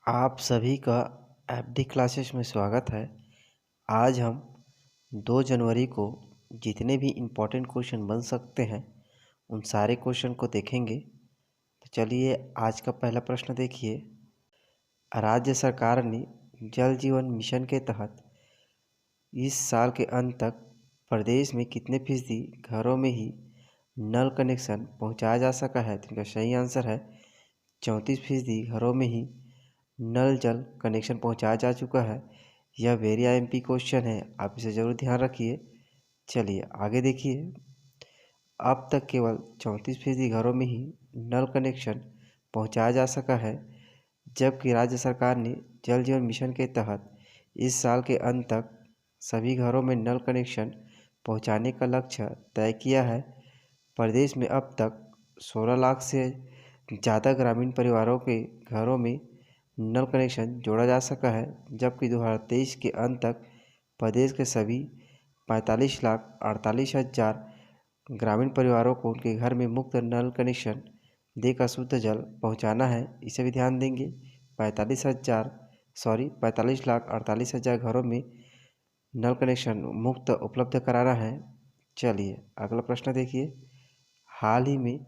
आप सभी का एफडी क्लासेस में स्वागत है। आज हम 2 जनवरी को जितने भी इम्पोर्टेंट क्वेश्चन बन सकते हैं उन सारे क्वेश्चन को देखेंगे। तो चलिए आज का पहला प्रश्न देखिए। राज्य सरकार ने जल जीवन मिशन के तहत इस साल के अंत तक प्रदेश में कितने फीसदी घरों में ही नल कनेक्शन पहुंचाया जा सका है? तो इनका सही आंसर है 34% घरों में ही नल जल कनेक्शन पहुंचाया जा चुका है। यह वेरी आईएमपी क्वेश्चन है, आप इसे ज़रूर ध्यान रखिए। चलिए आगे देखिए। अब तक केवल 34% घरों में ही नल कनेक्शन पहुंचाया जा सका है, जबकि राज्य सरकार ने जल जीवन मिशन के तहत इस साल के अंत तक सभी घरों में नल कनेक्शन पहुंचाने का लक्ष्य तय किया है। प्रदेश में अब तक 16 लाख से ज़्यादा ग्रामीण परिवारों के घरों में नल कनेक्शन जोड़ा जा सका है, जबकि 2023 के अंत तक प्रदेश के सभी 45,48,000 ग्रामीण परिवारों को उनके घर में मुफ्त नल कनेक्शन देकर शुद्ध जल पहुंचाना है। इसे भी ध्यान देंगे। 45,48,000 घरों में नल कनेक्शन मुफ्त उपलब्ध कराना है। चलिए अगला प्रश्न देखिए। हाल ही में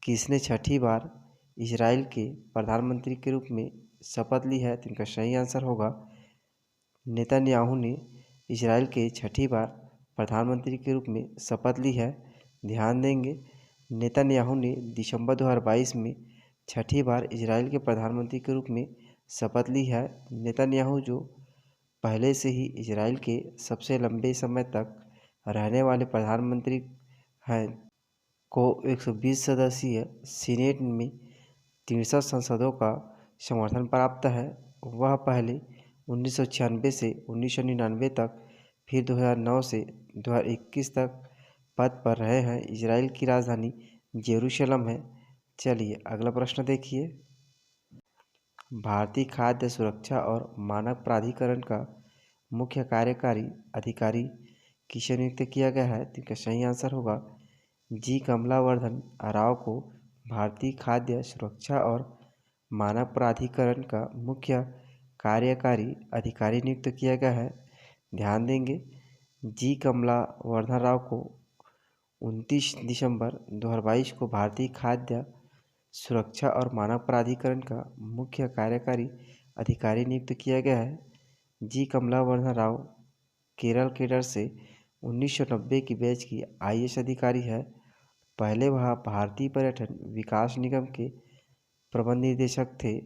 किसने छठी बार इजराइल के प्रधानमंत्री के रूप में शपथ ली है? तो इनका सही आंसर होगा नेतन्याहू ने इजराइल के छठी बार प्रधानमंत्री के रूप में शपथ ली है। ध्यान देंगे, नेतन्याहू ने दिसंबर 2022 में छठी बार इजराइल के प्रधानमंत्री के रूप में शपथ ली है। नेतन्याहू जो पहले से ही इजराइल के सबसे लंबे समय तक रहने वाले प्रधानमंत्री हैं, को 120 सदस्यीय सीनेट में 63 सांसदों का समर्थन प्राप्त है। वह पहले 1996 से 1999 तक, फिर 2009 से 2021 तक पद पर रहे हैं। इजराइल की राजधानी जेरूशलम है। चलिए अगला प्रश्न देखिए। भारतीय खाद्य सुरक्षा और मानक प्राधिकरण का मुख्य कार्यकारी अधिकारी किसे नियुक्त किया गया है? तो इसका सही आंसर होगा जी कमलावर्धन राव को भारतीय खाद्य सुरक्षा और मानक प्राधिकरण का मुख्य कार्यकारी अधिकारी नियुक्त किया गया है। ध्यान देंगे, जी कमलावर्धन राव को 29 दिसंबर 2022 को भारतीय खाद्य सुरक्षा और मानक प्राधिकरण का मुख्य कार्यकारी अधिकारी नियुक्त किया गया है। जी कमलावर्धन राव केरल कैडर से 1990 की बैच की आईएएस अधिकारी है। पहले वह भारतीय पर्यटन विकास निगम के प्रबंध निदेशक थे।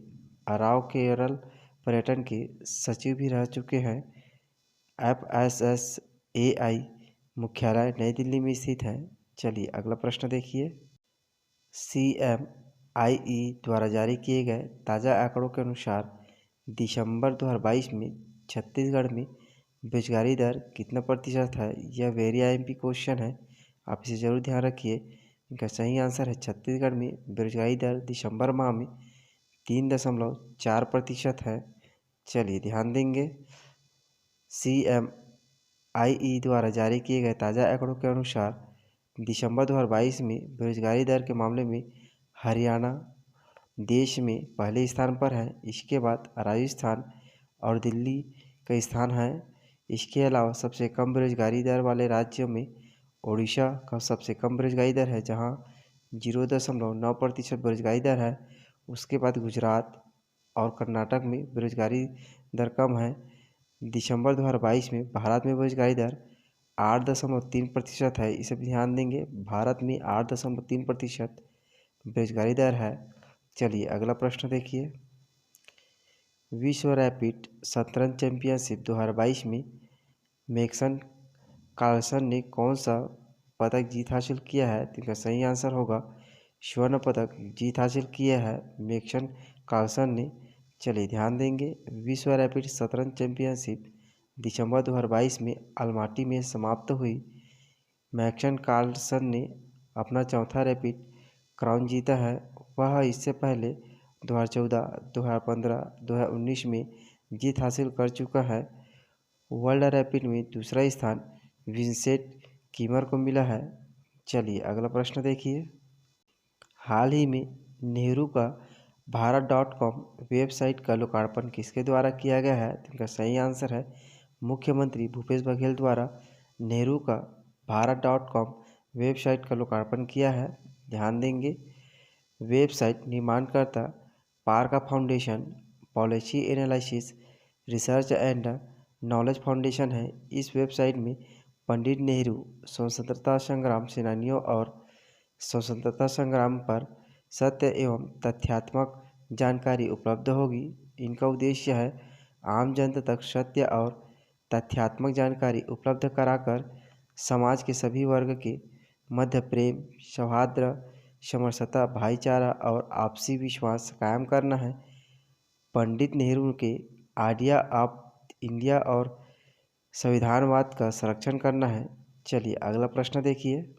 राव केरल पर्यटन के सचिव भी रह चुके हैं। FSSAI मुख्यालय नई दिल्ली में स्थित है। चलिए अगला प्रश्न देखिए। CMIE द्वारा जारी किए गए ताज़ा आंकड़ों के अनुसार दिसंबर 2022 में छत्तीसगढ़ में बेरोजगारी दर कितना प्रतिशत है? यह वेरी आईएमपी क्वेश्चन है, आप इसे ज़रूर ध्यान रखिए। इनका सही आंसर है छत्तीसगढ़ में बेरोजगारी दर दिसंबर माह में 3.4% है। चलिए ध्यान देंगे, CMIE द्वारा जारी किए गए ताज़ा आंकड़ों के अनुसार दिसंबर 2022 में बेरोजगारी दर के मामले में हरियाणा देश में पहले स्थान पर है। इसके बाद राजस्थान और दिल्ली का स्थान है। इसके अलावा सबसे कम बेरोजगारी दर वाले राज्यों में ओडिशा का सबसे कम बेरोजगारी दर है, जहां 0.9% बेरोजगारी दर है। उसके बाद गुजरात और कर्नाटक में बेरोजगारी दर कम है। दिसंबर 2022 में भारत में बेरोजगारी दर 8.3% है। इसे भी ध्यान देंगे, भारत में 8.3% बेरोजगारी दर है। चलिए अगला प्रश्न देखिए। विश्व रैपिड शतरंज चैंपियनशिप 2022 में मैग्नस कार्लसन ने कौन सा पदक जीत हासिल किया है? तो इसका सही आंसर होगा स्वर्ण पदक जीत हासिल किया है मैग्नस कार्लसन ने। चलिए ध्यान देंगे, विश्व रैपिड शतरंज चैंपियनशिप दिसंबर 2022 में अल्माटी में समाप्त हुई। मैग्नस कार्लसन ने अपना चौथा रैपिड क्राउन जीता है। वह इससे पहले 2014, 2015, 2019 में जीत हासिल कर चुका है। वर्ल्ड रैपिड में दूसरा स्थान विंसेंट कीमर को मिला है। चलिए अगला प्रश्न देखिए। हाल ही में नेहरू का भारत.com वेबसाइट का लोकार्पण किसके द्वारा किया गया है? तो इनका सही आंसर है मुख्यमंत्री भूपेश बघेल द्वारा नेहरू का भारत.com वेबसाइट का लोकार्पण किया है। ध्यान देंगे, वेबसाइट निर्माणकर्ता पारका foundation policy analysis research and knowledge foundation है। इस वेबसाइट में पंडित नेहरू स्वतंत्रता संग्राम सेनानियों और स्वतंत्रता संग्राम पर सत्य एवं तथ्यात्मक जानकारी उपलब्ध होगी। इनका उद्देश्य है आम जनता तक सत्य और तथ्यात्मक जानकारी उपलब्ध कराकर समाज के सभी वर्ग के मध्य प्रेम, सौहार्द, समरसता, भाईचारा और आपसी विश्वास कायम करना है। पंडित नेहरू के आइडिया ऑफ इंडिया और संविधानवाद का संरक्षण करना है। चलिए अगला प्रश्न देखिए।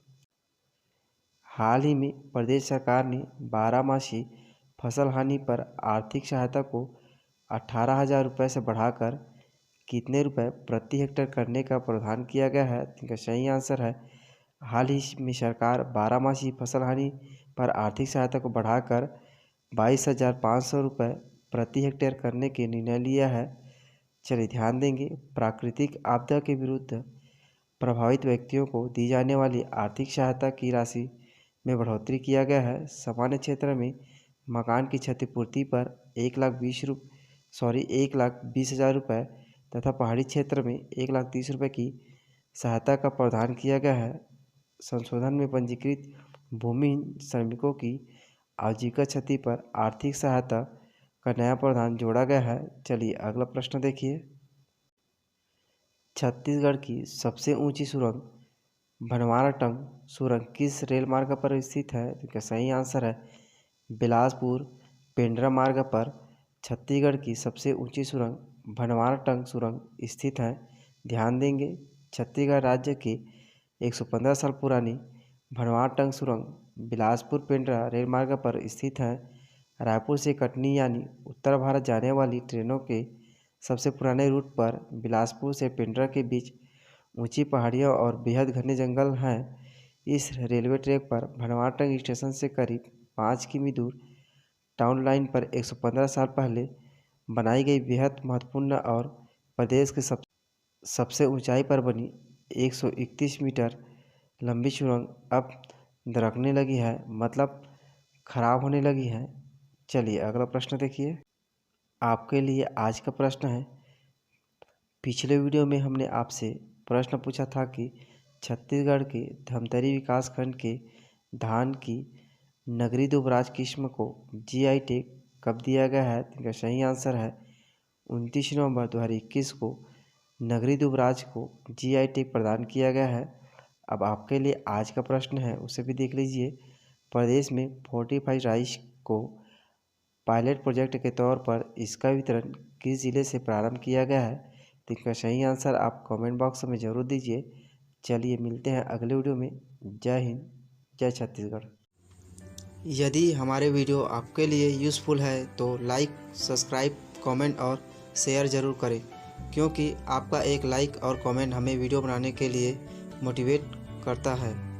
हाल ही में प्रदेश सरकार ने 12 मासी फसल हानि पर आर्थिक सहायता को 18,000 रुपये से बढ़ाकर कितने रुपए प्रति हेक्टेयर करने का प्रावधान किया गया है? इनका सही आंसर है हाल ही में सरकार 12 मासी फसल हानि पर आर्थिक सहायता को बढ़ाकर 22,500 रुपये प्रति हेक्टेयर करने के निर्णय लिया है। चलिए ध्यान देंगे, प्राकृतिक आपदा के विरुद्ध प्रभावित व्यक्तियों को दी जाने वाली आर्थिक सहायता की राशि में बढ़ोतरी किया गया है। सामान्य क्षेत्र में मकान की क्षतिपूर्ति पर 1,20,000 रुपये तथा पहाड़ी क्षेत्र में 1,30,000 रुपये की सहायता का प्रावधान किया गया है। संशोधन में पंजीकृत भूमिहीन श्रमिकों की आजीविका क्षति पर आर्थिक सहायता का नया प्रावधान जोड़ा गया है। चलिए अगला प्रश्न देखिए। छत्तीसगढ़ की सबसे ऊंची सुरंग भनवाराटंग सुरंग किस रेल मार्ग पर स्थित है? तो इसका सही आंसर है बिलासपुर पेंड्रा मार्ग पर छत्तीसगढ़ की सबसे ऊंची सुरंग भनवाराटंग सुरंग स्थित है। ध्यान देंगे, छत्तीसगढ़ राज्य के 115 साल पुरानी भनवाराटंग सुरंग बिलासपुर पेंड्रा रेल मार्ग पर स्थित है। रायपुर से कटनी यानी उत्तर भारत जाने वाली ट्रेनों के सबसे पुराने रूट पर बिलासपुर से पेंड्रा के बीच ऊंची पहाड़ियां और बेहद घने जंगल हैं। इस रेलवे ट्रैक पर भनवाराटंग स्टेशन से करीब 5 किमी दूर टाउन लाइन पर 115 साल पहले बनाई गई बेहद महत्वपूर्ण और प्रदेश के सबसे ऊंचाई पर बनी 131 मीटर लंबी सुरंग अब दरकने लगी है, मतलब खराब होने लगी है। चलिए अगला प्रश्न देखिए। आपके लिए आज का प्रश्न है, पिछले वीडियो में हमने आपसे प्रश्न पूछा था कि छत्तीसगढ़ के धमतरी विकासखंड के धान की नगरी दुबराज किस्म को जीआई टैग कब दिया गया है? इनका सही आंसर है 29 नवंबर 2021 को नगरी दुबराज को जीआई टैग प्रदान किया गया है। अब आपके लिए आज का प्रश्न है, उसे भी देख लीजिए। प्रदेश में फोर्टिफाइड राइस को पायलट प्रोजेक्ट के तौर पर इसका वितरण किस जिले से प्रारंभ किया गया है? तो इसका सही आंसर आप कमेंट बॉक्स में ज़रूर दीजिए। चलिए मिलते हैं अगले वीडियो में। जय हिंद, जय छत्तीसगढ़। यदि हमारे वीडियो आपके लिए यूज़फुल है तो लाइक, सब्सक्राइब, कमेंट और शेयर ज़रूर करें, क्योंकि आपका एक लाइक और कमेंट हमें वीडियो बनाने के लिए मोटिवेट करता है।